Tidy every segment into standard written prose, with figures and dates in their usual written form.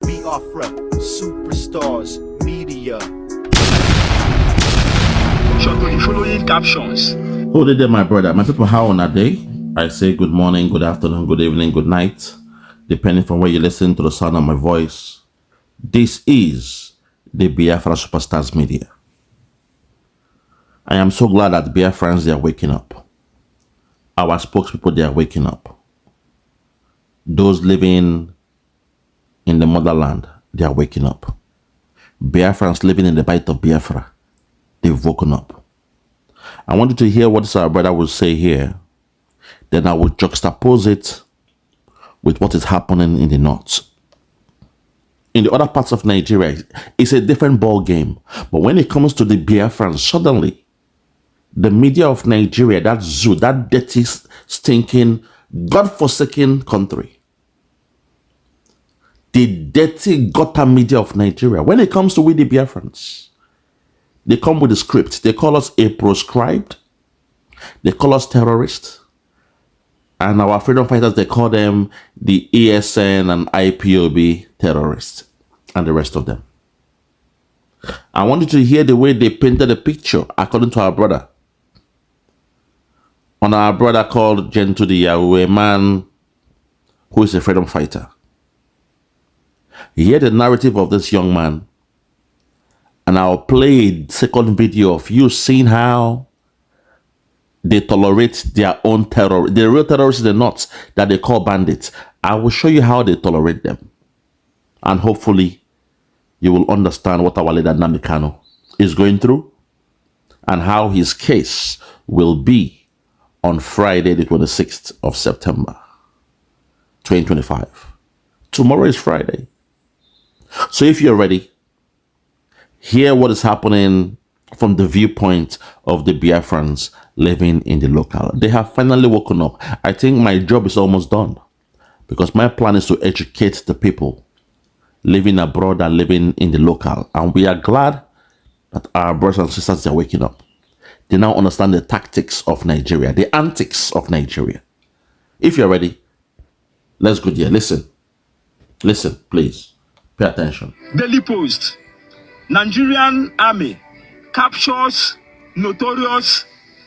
Biafra, superstars, media. Short to the following captions. Hold it there, my brother. My people, how on a day? I say good morning, good afternoon, good evening, good night, depending from where you listen to the sound of my voice. This is the Biafra Superstars Media. I am so glad that Biafrans, they are waking up. Our spokespeople, they are waking up. Those living in the motherland, they are waking up. Biafrans living in the bite of Biafra, they've woken up. I want you to hear what our brother will say here. Then I will juxtapose it with what is happening in the north. In the other parts of Nigeria, it's a different ball game. But when it comes to the Biafrans, suddenly, the media of Nigeria, that zoo, that dirty, stinking, God-forsaken country, the dirty gutter media of Nigeria, when it comes to we the Biafrans, they come with a script. They call us a proscribed. They call us terrorists. And our freedom fighters, they call them the ESN and IPOB terrorists and the rest of them. I want you to hear the way they painted the picture according to our brother. On our brother called Gentle the Yahoo, a man who is a freedom fighter. Hear the narrative of this young man. And I'll play a second video of you seeing how they tolerate their own terror. The real terrorists, the nuts that they call bandits. I will show you how they tolerate them. And hopefully, you will understand what our leader Nnamdi Kanu is going through and how his case will be on Friday, the 26th of September, 2025. Tomorrow is Friday. So if you're ready, hear what is happening from the viewpoint of the Biafrans living in the local. They have finally woken up. I think my job is almost done because my plan is to educate the people living abroad and living in the local. And we are glad that our brothers and sisters are waking up. They now understand the tactics of Nigeria, the antics of Nigeria. If you're ready, let's go there. Listen. Listen, please. Pay attention. Daily Post. Nigerian Army captures notorious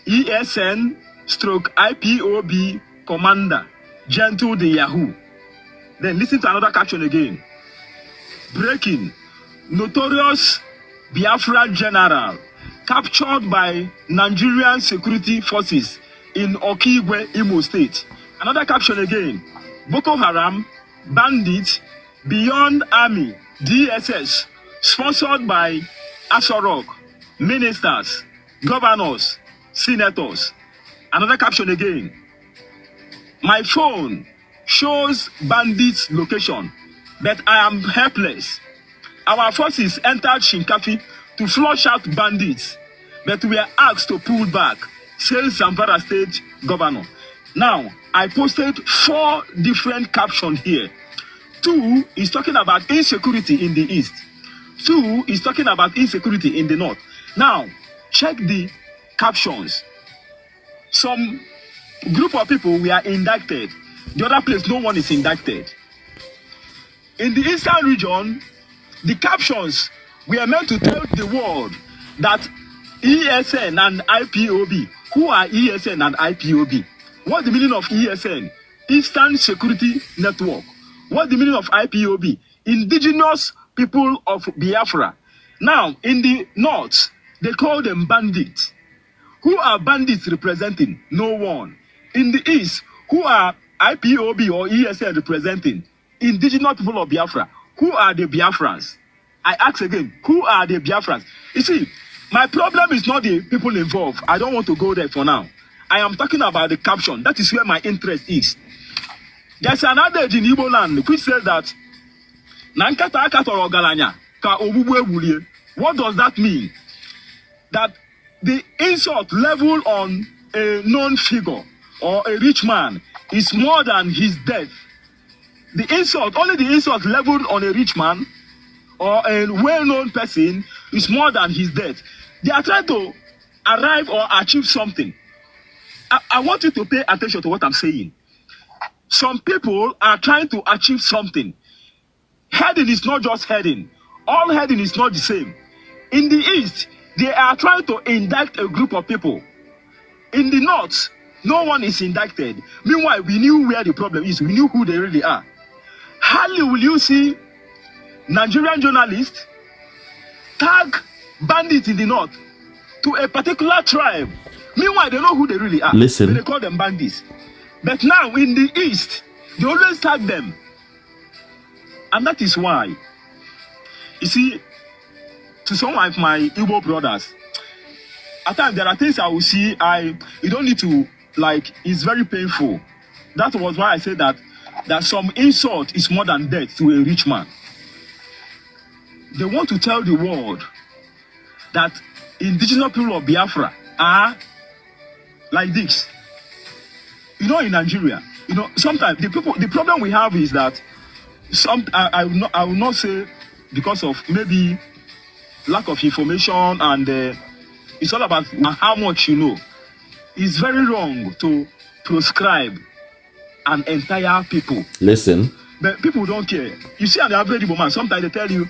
ESN stroke IPOB commander Gentle the Yahoo. Then listen to another caption again. Breaking. Notorious Biafra general captured by Nigerian security forces in Okigwe, Imo State. Another caption again. Boko Haram bandits beyond army DSS sponsored by Asorok, ministers, governors, senators. Another caption again. My phone shows bandits' location, but I am helpless. Our forces entered Shinkafi to flush out bandits, but we are asked to pull back, says Zamfara State Governor. Now, I posted 4 different captions here. 2 is talking about insecurity in the east. 2 is talking about insecurity in the north. Now, check the captions. Some group of people were indicted. The other place, no one is indicted. In the eastern region, the captions were meant to tell the world that ESN and IPOB. Who are ESN and IPOB? What's the meaning of ESN? Eastern Security Network. What's the meaning of IPOB? Indigenous people of Biafra. Now, in the north, they call them bandits. Who are bandits representing? No one. In the east, who are IPOB or ESN representing? Indigenous people of Biafra. Who are the Biafrans? I ask again, who are the Biafrans? You see, my problem is not the people involved. I don't want to go there for now. I am talking about the caption. That is where my interest is. There's an adage in Igbo land which says that what does that mean? That the insult leveled on a known figure or a rich man is more than his death. The insult, only the insult leveled on a rich man or a well-known person is more than his death. They are trying to arrive or achieve something. I want you to pay attention to what I'm saying. Some people are trying to achieve something. Heading is not just heading. All heading is not the same. In the East, they are trying to indict a group of people. In the North, no one is indicted. Meanwhile, we knew where the problem is. We knew who they really are. Hardly will you see Nigerian journalists tag bandits in the North to a particular tribe. Meanwhile, they know who they really are. Listen. But they call them bandits. But now, in the East, they always tag them. And that is why, you see, to some of my Igbo brothers, at times there are things I will see, you don't need to, like, it's very painful. That was why I said that some insult is more than death to a rich man. They want to tell the world that indigenous people of Biafra are like this. You know, in Nigeria, you know, sometimes the problem we have is that I will not say because of maybe lack of information, and it's all about how much you know. It's very wrong to proscribe an entire people. Listen. But people don't care. You see an average woman, sometimes they tell you,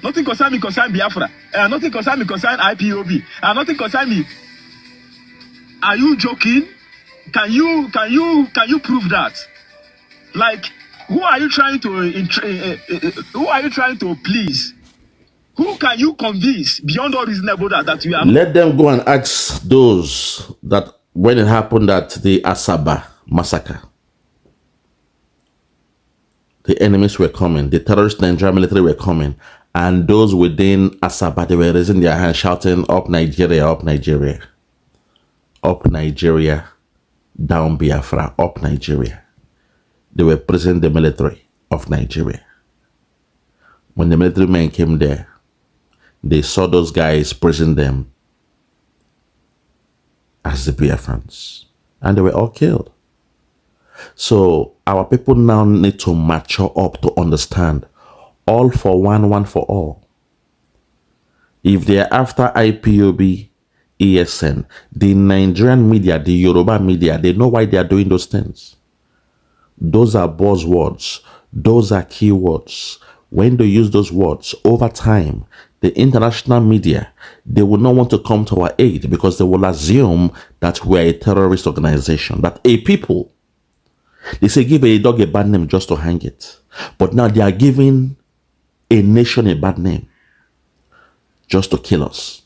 nothing concern me, concern Biafra. Nothing concern me, concern IPOB. Nothing concern me. Are you joking? Can you prove that? Like, who are you trying to please? Who can you convince beyond all reasonable that you are? Let them go and ask those that when it happened at the Asaba massacre, the enemies were coming, the terrorist Nigerian military were coming, and those within Asaba, they were raising their hands shouting, up Nigeria, up Nigeria. Up Nigeria, down Biafra, up Nigeria. They were praising the military of Nigeria. When the military men came there, they saw those guys praising them as the Biafrans, and they were all killed. So our people now need to mature up to understand all for one, one for all. If they are after IPOB, ESN, the Nigerian media, the Yoruba media, they know why they are doing those things. Those are buzzwords. Those are keywords. When they use those words over time, the international media, they will not want to come to our aid because they will assume that we're a terrorist organization, that a people. They say give a dog a bad name just to hang it. But now they are giving a nation a bad name just to kill us.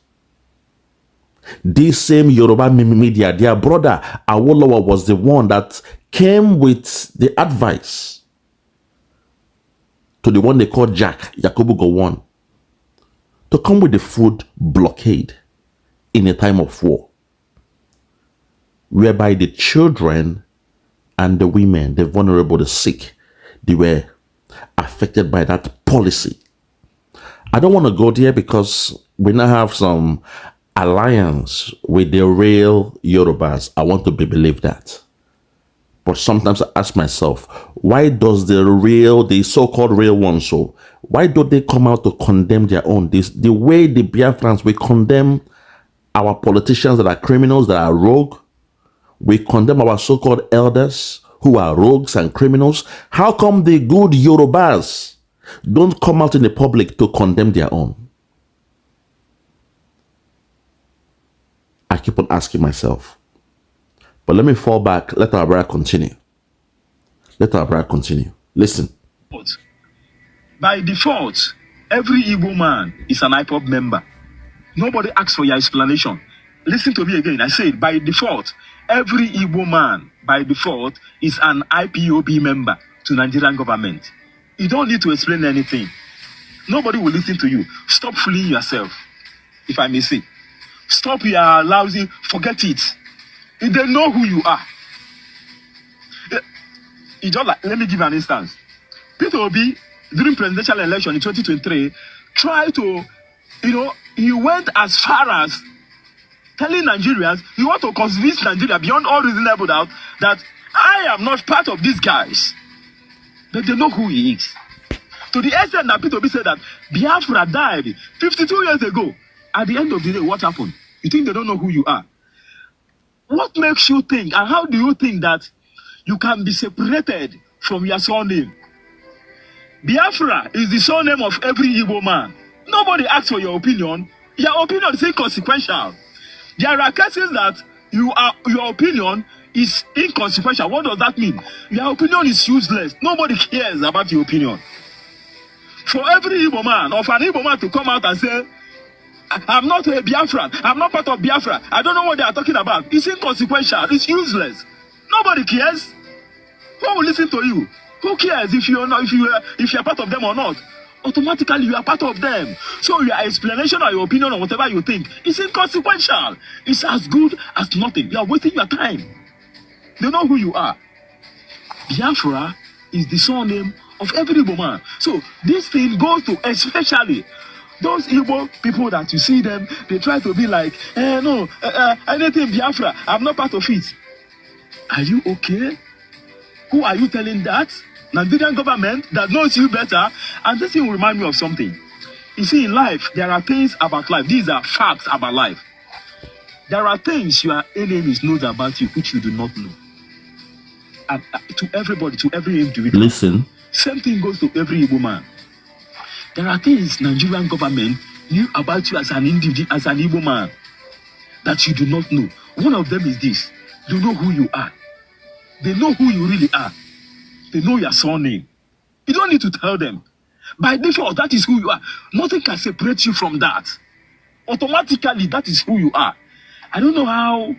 This same Yoruba media, their brother Awolowo was the one that came with the advice to the one they called Jack, Yakubu Gowon, to come with the food blockade in a time of war, whereby the children and the women, the vulnerable, the sick, they were affected by that policy. I don't want to go there because we now have some alliance with the real Yorubas. I want to believe that. But sometimes I ask myself, why does the so-called real ones, so why don't they come out to condemn their own? The way the Biafrans, we condemn our politicians that are criminals, that are rogue. We condemn our so-called elders who are rogues and criminals. How come the good Yorubas don't come out in the public to condemn their own? I keep on asking myself. But let me fall back. Let our brother continue. Let our brother continue. Listen. By default, every Igbo man is an IPOB member. Nobody asks for your explanation. Listen to me again. I said by default, every Igbo man by default is an IPOB member to Nigerian government. You don't need to explain anything. Nobody will listen to you. Stop fooling yourself, if I may say. Stop your lousy, forget it. They know who you are. It's just like, let me give you an instance. Peter Obi, during presidential election in 2023, tried to, he went as far as telling Nigerians, he want to convince Nigeria beyond all reasonable doubt that I am not part of these guys. But they know who he is. To the extent that Peter Obi said that Biafra died 52 years ago. At the end of the day, what happened? You think they don't know who you are? What makes you think, and how do you think that you can be separated from your surname? Biafra is the surname of every Igbo man. Nobody asks for your opinion. Your opinion is inconsequential. There are cases that your opinion is inconsequential. What does that mean? Your opinion is useless. Nobody cares about your opinion. For every Igbo man, or for an Igbo man to come out and say, I'm not a Biafran, I'm not part of Biafra, I don't know what they are talking about. It's inconsequential. It's useless. Nobody cares. Who will listen to you? Who cares if you're part of them or not? Automatically you are part of them. So your explanation or your opinion or whatever you think is inconsequential. It's as good as nothing. You are wasting your time. They know who you are. Biafra is the surname of every Igbo man. So this thing goes to especially those Igbo people that you see them, they try to be like, anything Biafra, I'm not part of it. Are you okay? Who are you telling that? Nigerian government that knows you better. And this thing will remind me of something. You see, in life, there are things about life. These are facts about life. There are things your enemies know about you which you do not know. And to everybody, to every individual. Listen. Same thing goes to every Igbo man. There are things Nigerian government knew about you as an individual, as an Igbo man, that you do not know. One of them is this. They know who you are. They know who you really are. They know your surname. You don't need to tell them. By default, that is who you are. Nothing can separate you from that. Automatically, that is who you are. I don't know how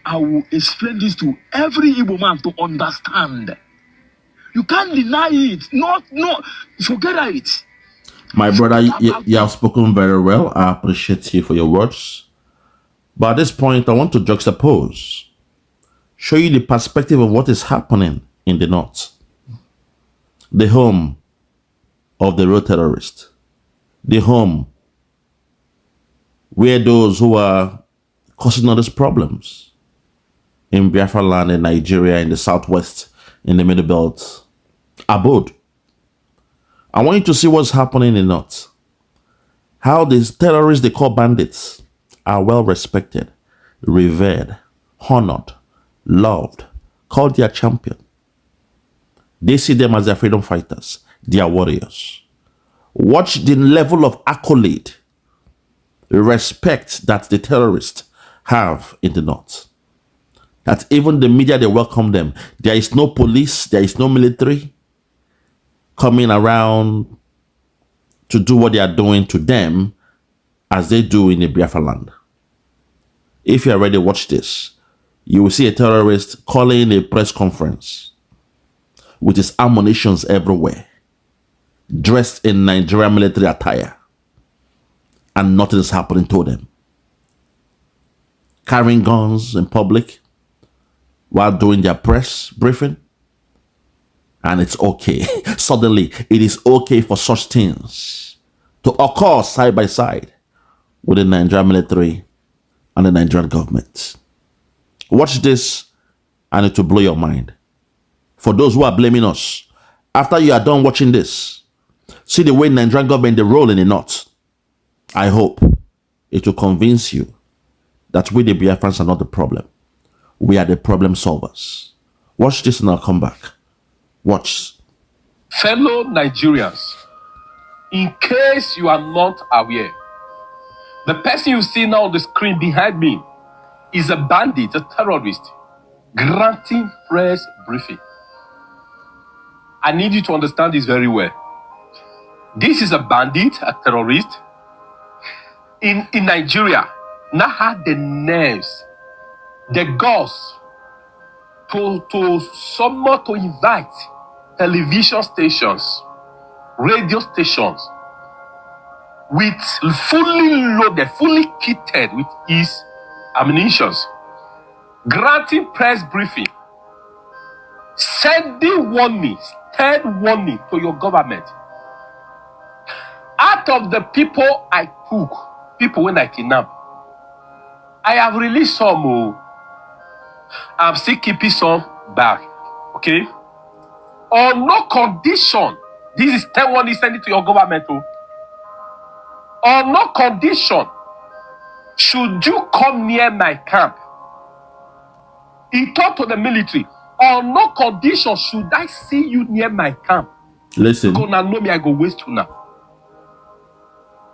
I will explain this to every Igbo man to understand. You can't deny it. No, forget it. My brother, you have spoken very well. I appreciate you for your words. But at this point, I want to juxtapose, show you the perspective of what is happening in the north. The home of the real terrorist. The home where those who are causing all these problems in Biafra land, in Nigeria, in the southwest, in the middle belt, abode. I want you to see what's happening in the north. How these terrorists they call bandits are well respected, revered, honored, loved, called their champion. They see them as their freedom fighters, their warriors. Watch the level of accolade, respect that the terrorists have in the north. That even the media, they welcome them. There is no police, there is no military coming around to do what they are doing to them as they do in the Biafra land. If you are ready to watch this, you will see a terrorist calling a press conference with his ammunitions everywhere, dressed in Nigerian military attire, and nothing is happening to them. Carrying guns in public while doing their press briefing, and it's okay. Suddenly, it is okay for such things to occur side by side with the Nigerian military and the Nigerian government. Watch this, and it will blow your mind. For those who are blaming us, after you are done watching this, see the way Nigerian government they roll in the north. I hope it will convince you that we the Biafrans are not the problem. We are the problem solvers. Watch this and I'll come back. Watch. Fellow Nigerians, in case you are not aware, the person you see now on the screen behind me is a bandit, a terrorist, granting press briefing. I need you to understand this very well. This is a bandit, a terrorist in Nigeria. Now had the nerves, the guts to someone to invite television stations, radio stations with fully loaded, fully kitted with his ammunitions, granting press briefing, sending warning, third warning to your government. Out of the people I took, people when I kidnapped, I have released some. I'm still keeping some back. Okay? On no condition, this is 10 warning sending to your government. On no condition should you come near my camp. He talked to the military. On no condition should I see you near my camp. Listen. Go now, know me, I go waste you now.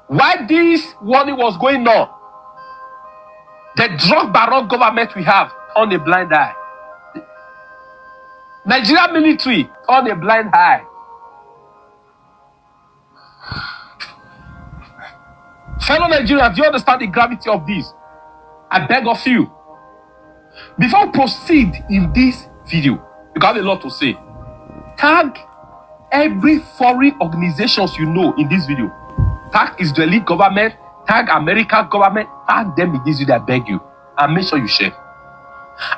While this warning was going on, the drug baron government we have on a blind eye. Nigerian military on a blind eye. Fellow Nigerians, do you understand the gravity of this? I beg of you, before we proceed in this video, you got a lot to say. Tag every foreign organizations you know in this video. Tag Israeli government, tag American government, tag them in this video, I beg you. And make sure you share.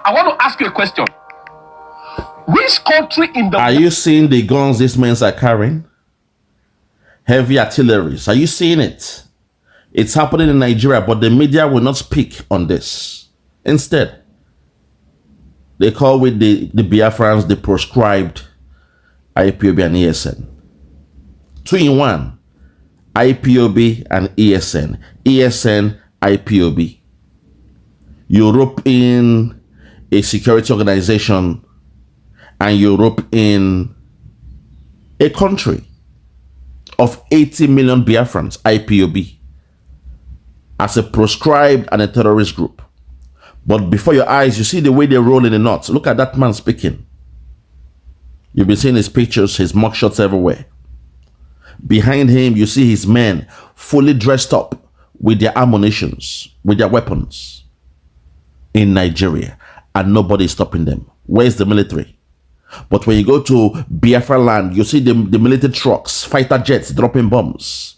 I want to ask you a question. Which country in the... Are you seeing the guns these men are carrying? Heavy artilleries. Are you seeing it? It's happening in Nigeria, but the media will not speak on this. Instead, they call with the Biafrans the proscribed IPOB and ESN. 2 in 1. IPOB and ESN. ESN, IPOB. Europe in a security organization and Europe in a country of 80 million Biafrans, IPOB, as a proscribed and a terrorist group. But before your eyes, you see the way they roll in the knots. Look at that man speaking. You've been seeing his pictures, his mugshots everywhere. Behind him, you see his men fully dressed up with their ammunitions, with their weapons in Nigeria, and nobody is stopping them. Where's the military? But when you go to Biafra land, you see the military trucks, fighter jets dropping bombs.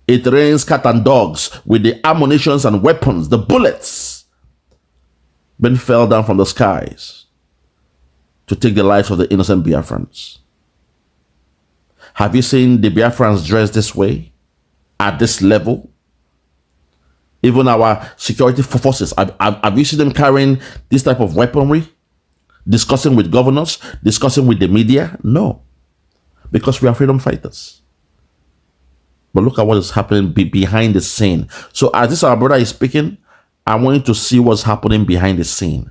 It rains cat and dogs with the ammunitions and weapons, the bullets, being fell down from the skies to take the lives of the innocent Biafrans. Have you seen the Biafrans dressed this way, at this level? Even our security forces, have you seen them carrying this type of weaponry? Discussing with governors, discussing with the media? No, because we are freedom fighters. But look at what is happening behind the scene. So as this our brother is speaking, I want you to see what's happening behind the scene.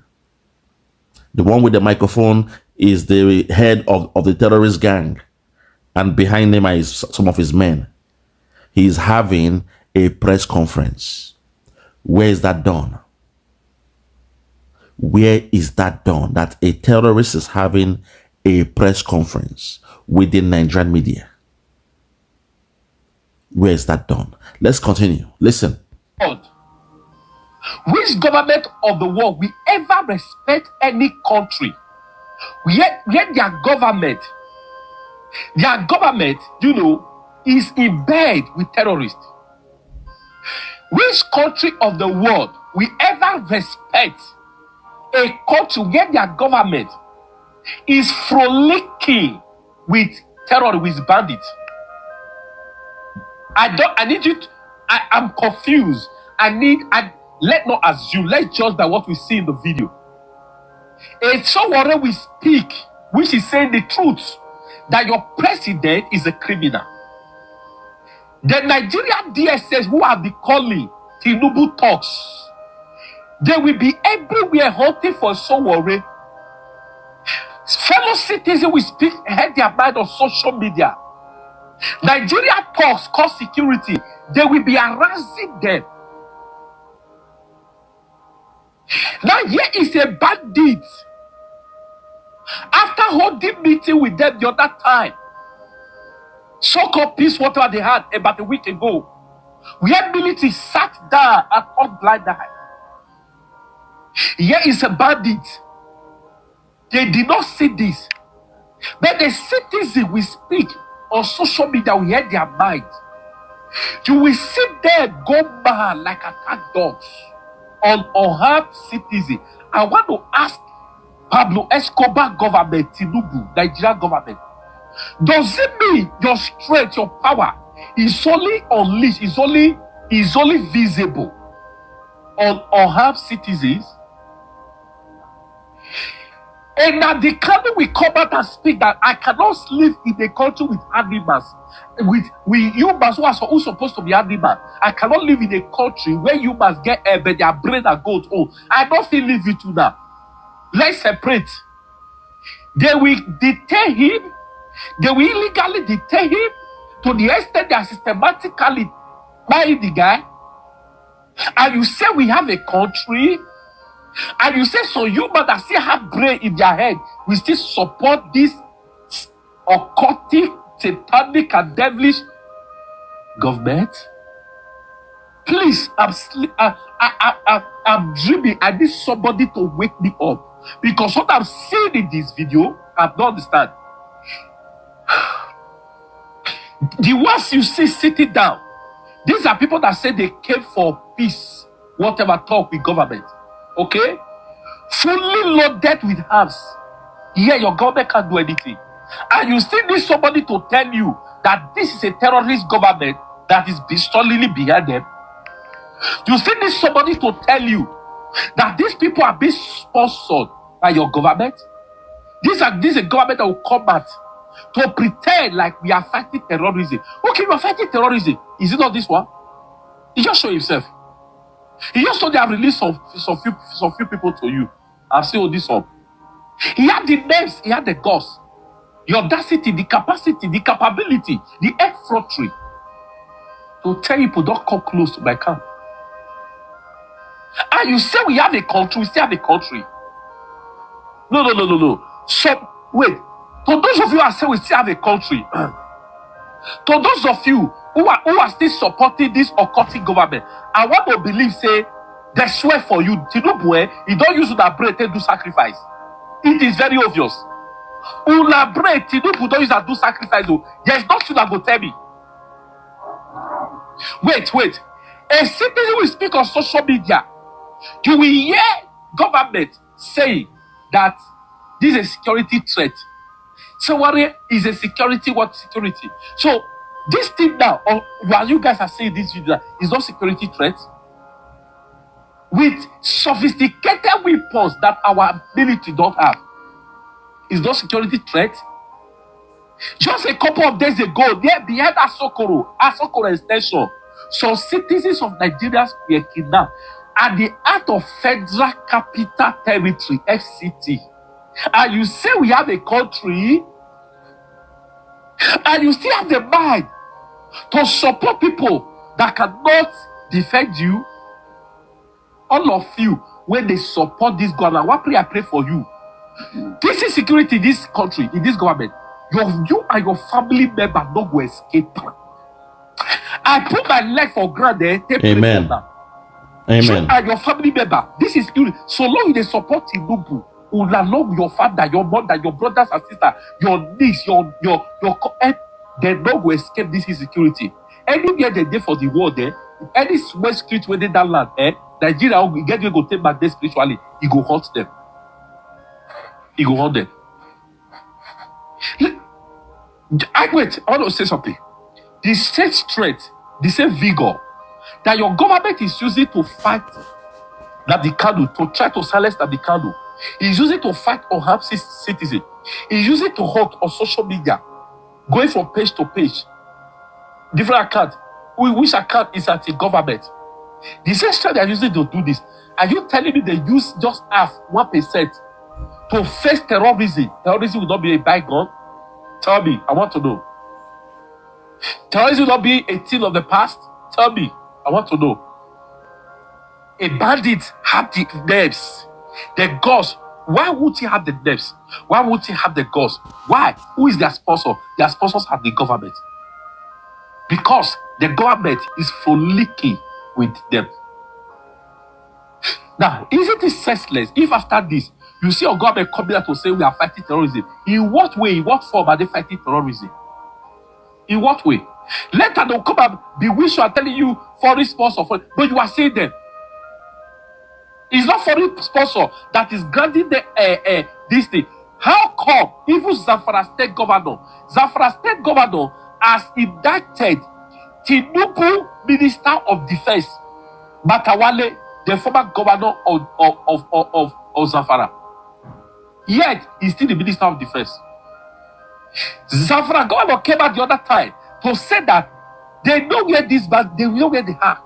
The one with the microphone is the head of the terrorist gang. And behind him is some of his men. He is having a press conference. Where is that done? Where is that done? That a terrorist is having a press conference within Nigerian media. Where is that done? Let's continue. Listen. Which government of the world will ever respect any country? Yet their government, you know, is in bed with terrorists. Which country of the world will ever respect a country where their government is frolicking with terrorists, with bandits? I'm confused. Let's not assume, let's judge by what we see in the video. It's someone we speak, which is saying the truth, that your president is a criminal. The Nigerian DSS who have been calling Tinubu talks, they will be everywhere hunting for someone. Fellow citizens will speak, head their mind on social media. Nigeria talks cause security. They will be harassing them. Now here is a bandit. After holding meeting with them the other time, so-called peace, whatever they had about a week ago, where military sat down and on blind eye. Here is a bandit. They did not see this, but the citizen will speak on social media, we hear their mind. You will sit there go mad like attack dogs on unharmed citizens. I want to ask Pablo Escobar government, Tinubu, Nigerian government, does it mean your strength, your power is only unleashed, is only visible on unharmed citizens? And now the Kanu will come out and speak that I cannot live in a country with animals, with humans who are supposed to be animals. I cannot live in a country where humans get but their brain and goes, oh, I don't feel live with you now. Let's separate. They will detain him They will illegally detain him to the extent they are systematically buying the guy. And you say we have a country, and you say so human that still have brain in their head, we still support this occultic, satanic, and devilish government? Please, I'm dreaming. I need somebody to wake me up, because what I'm seeing in this video, I don't understand. The ones you see sitting down, these are people that say they came for peace, whatever talk with government. Okay? Fully loaded with arms. Yeah, your government can't do anything. And you still need somebody to tell you that this is a terrorist government that is solidly behind them. You still need somebody to tell you that these people are being sponsored by your government. This is a government that will come out to pretend like we are fighting terrorism. Okay, we are fighting terrorism. Is it not this one? He just showed himself. He just told they have released some few people to you. I've seen all this up. He had the names, he had the guts, the audacity, the capacity, the capability, the effrontery to tell people don't come close to my camp. And you say we have a country, we still have a country. No. So, wait. To those of you who say we still have a country, to those of you who are still supporting this occultic government, I want to believe, say, they swear for you, Tinubu, you don't use that bread to do sacrifice. It is very obvious. Una bread, Tinubu don't use that do sacrifice. There's nothing that go tell me. Wait. A citizen will speak on social media. You will hear government saying that this is a security threat. So what is a security? What security? So this thing now, or while you guys are saying this video, is not security threat. With sophisticated weapons that our military don't have, is not security threat. Just a couple of days ago, there behind Asokoro extension, some citizens of Nigeria were kidnapped at the heart of Federal Capital Territory, FCT. And you say we have a country, and you still have the mind to support people that cannot defend you. All of you, when they support this government, what I pray for you. This is security in this country, in this government. You and your family member don't go escape. I put my leg for granted. Amen. Amen. You and your family member, this is security. So long they support Tinubu, along your father, your mother, your brothers and sisters, your niece, they don't go escape this insecurity. Anywhere they did for the war there, any West street within that land, Nigeria will get you go take back there spiritually. He go hunt them. He go hunt them. I want to say something. The same strength, the same vigor that your government is using to fight Nnamdi Kanu, to try to silence Nnamdi Kanu, is using to fight unarmed citizens. Is using to hunt on social media, going from page to page, different account. Which account is at the government? The same strength they are using to do this. Are you telling me they use just half 1% to face terrorism? Terrorism will not be a bygone. Tell me, I want to know. Terrorism will not be a thing of the past. Tell me, I want to know. A bandit have the nerves, the guts. Why would he have the nerves? Why would he have the guts? Why? Who is their sponsor? Their sponsors are the government. Because the government is frolicking with them. Now, isn't it senseless if after this you see a government coming out to say we are fighting terrorism? In what way, in what form are they fighting terrorism? In what way? Later they'll come and bewitch you and telling you foreign sponsor, but you are saying them. It's not foreign sponsor that is granting the this thing. How come even Zamfara State Governor has indicted Tinubu Minister of Defense, Matawale, the former governor of Zamfara. Yet, he's still the Minister of Defense. Zamfara governor came out the other time to say that they know where this band, they know where they are.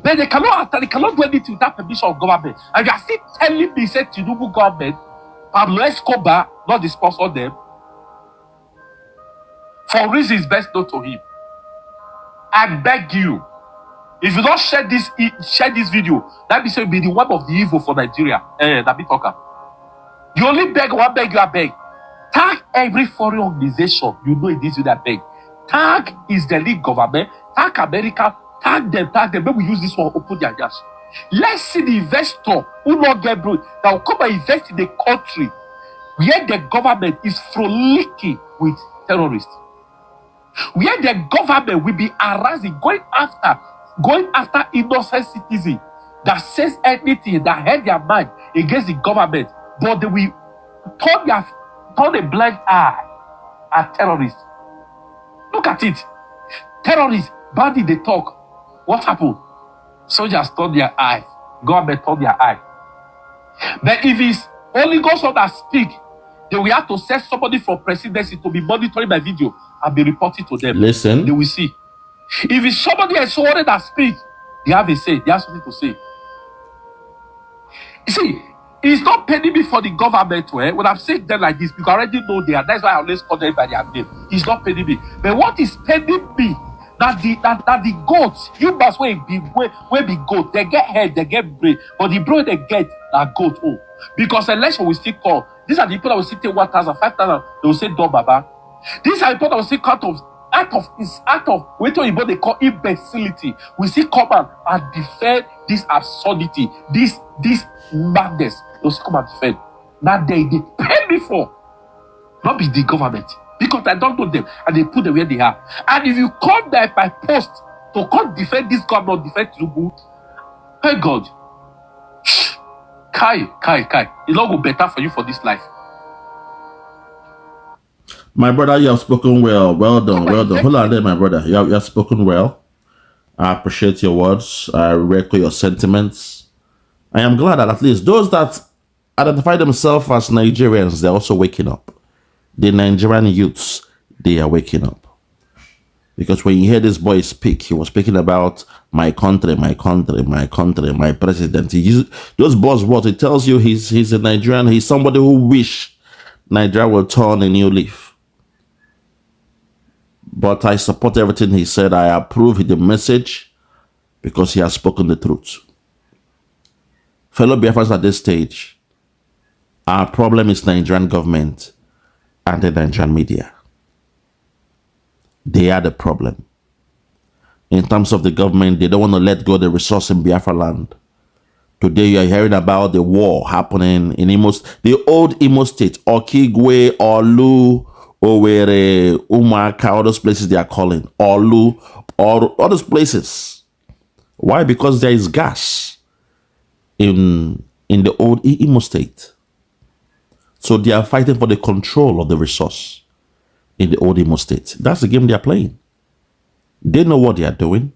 But they cannot do anything without permission of government. And you are still telling me, say Tinubu government, Pablo Escobar, not the sponsor them. for reasons best known to him. I beg you, if you don't share this video, that means you'll be the one of the evil for Nigeria. That be talker. You only beg, one beg, you are beg. Tag every foreign organization you know in this video that beg. Tag Israeli government, tag America, tag them. Maybe we use this one, open their gas. Let's see the investor who not get broke that will come and invest in the country where the government is frolicking with terrorists. Where the government will be arousing, going after innocent citizens that says anything that had their mind against the government, but they will turn a blind eye at terrorists. Look at it. Terrorists, bandits, they talk. What happened? Soldiers turn their eyes. Government turn their eye. But if it's only Ghost that speak, they will have to send somebody from presidency to be monitoring my video and be reporting to them. Listen. They will see. If it's somebody else already that speak, they have a say. They have something to say. You see, it's not paying me for the government. When I'm saying them like this, you already know they are. That's why I always call them by their name. It's not paying me. But what is paying me? That the goats, you must wait be goat. They get head, they get brain, but the brain they get are goat. Oh, because election will still call. These are the people that will still take 1,000, 5,000. They will say, "Do Baba." These are the people that will still out of wait till they call imbecility. We still come and defend this absurdity, this madness. They will still come and defend. That they pay me for, not be the government. Because I don't know them, and they put them where they are. And if you come there by post to come defend this government, defend Tinubu, hey God, Kai, it's not go better for you for this life. My brother, you have spoken well. Well done. Hold on there, my brother. You have spoken well. I appreciate your words. I record your sentiments. I am glad that at least those that identify themselves as Nigerians, they're also waking up. The Nigerian youths, they are waking up. Because when you hear this boy speak, he was speaking about my country, my president. He used those buzzwords. It tells you he's a Nigerian. He's somebody who wish Nigeria will turn a new leaf. But I support everything he said. I approve the message because he has spoken the truth. Fellow Biafrans at this stage, our problem is Nigerian government and the Nigerian media. They are the problem. In terms of the government, they don't want to let go of the resource in Biafra land. Today you are hearing about the war happening in the old Imo State, Okigwe, Olu, Owerri, Umaka, all those places they are calling. Olu, all those places. Why? Because there is gas in the old Imo State. So they are fighting for the control of the resource in the old Imo State. That's the game they are playing. They know what they are doing.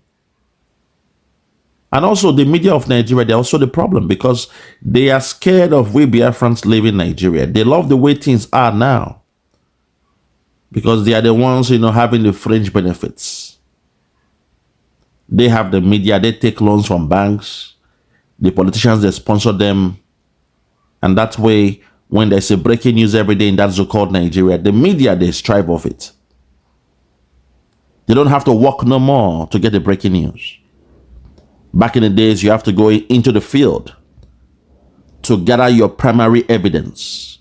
And also the media of Nigeria, they're also the problem because they are scared of we Biafrans live in Nigeria. They love the way things are now because they are the ones, having the fringe benefits. They have the media, they take loans from banks. The politicians, they sponsor them. And that way, when there's a breaking news every day in that so-called Nigeria, the media, they strive of it. They don't have to walk no more to get the breaking news. Back in the days, you have to go into the field to gather your primary evidence.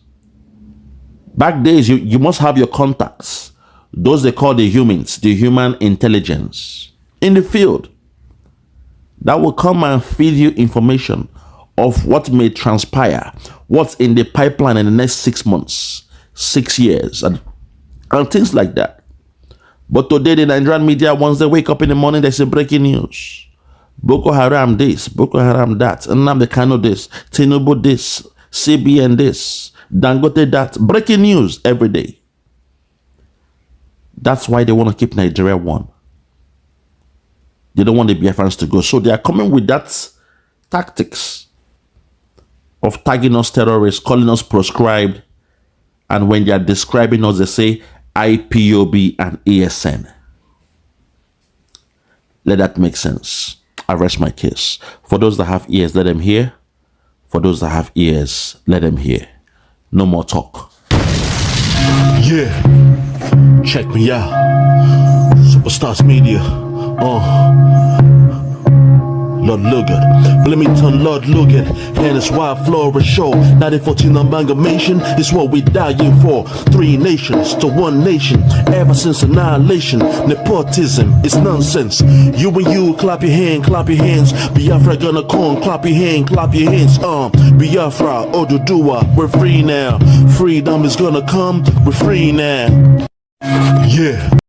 Back days, you must have your contacts. Those they call the humans, the human intelligence, in the field. That will come and feed you information of what may transpire, what's in the pipeline in the next 6 months, 6 years, and things like that. But today, the Nigerian media, once they wake up in the morning, they say breaking news. Boko Haram this, Boko Haram that, Nnamdi Kanu this, Tinubu this, CBN this, Dangote that. Breaking news every day. That's why they want to keep Nigeria one. They don't want the Biafrans to go. So they are coming with that tactics of tagging us terrorists, calling us proscribed. And when they are describing us, they say IPOB and ASN. Let that make sense. I rest my case. For those that have ears, let them hear. For those that have ears, let them hear. No more talk. Yeah. Check me out. Superstars Media. Lord Lugard, Bloomington, Lord Lugard, and it's Wild Flora Show. 1914 amalgamation is what we dying for. 3 nations to 1 nation, ever since annihilation. Nepotism is nonsense. You and you, clap your hands. Biafra gonna come, clap your hands. Biafra, Odudua, we're free now. Freedom is gonna come, we're free now. Yeah.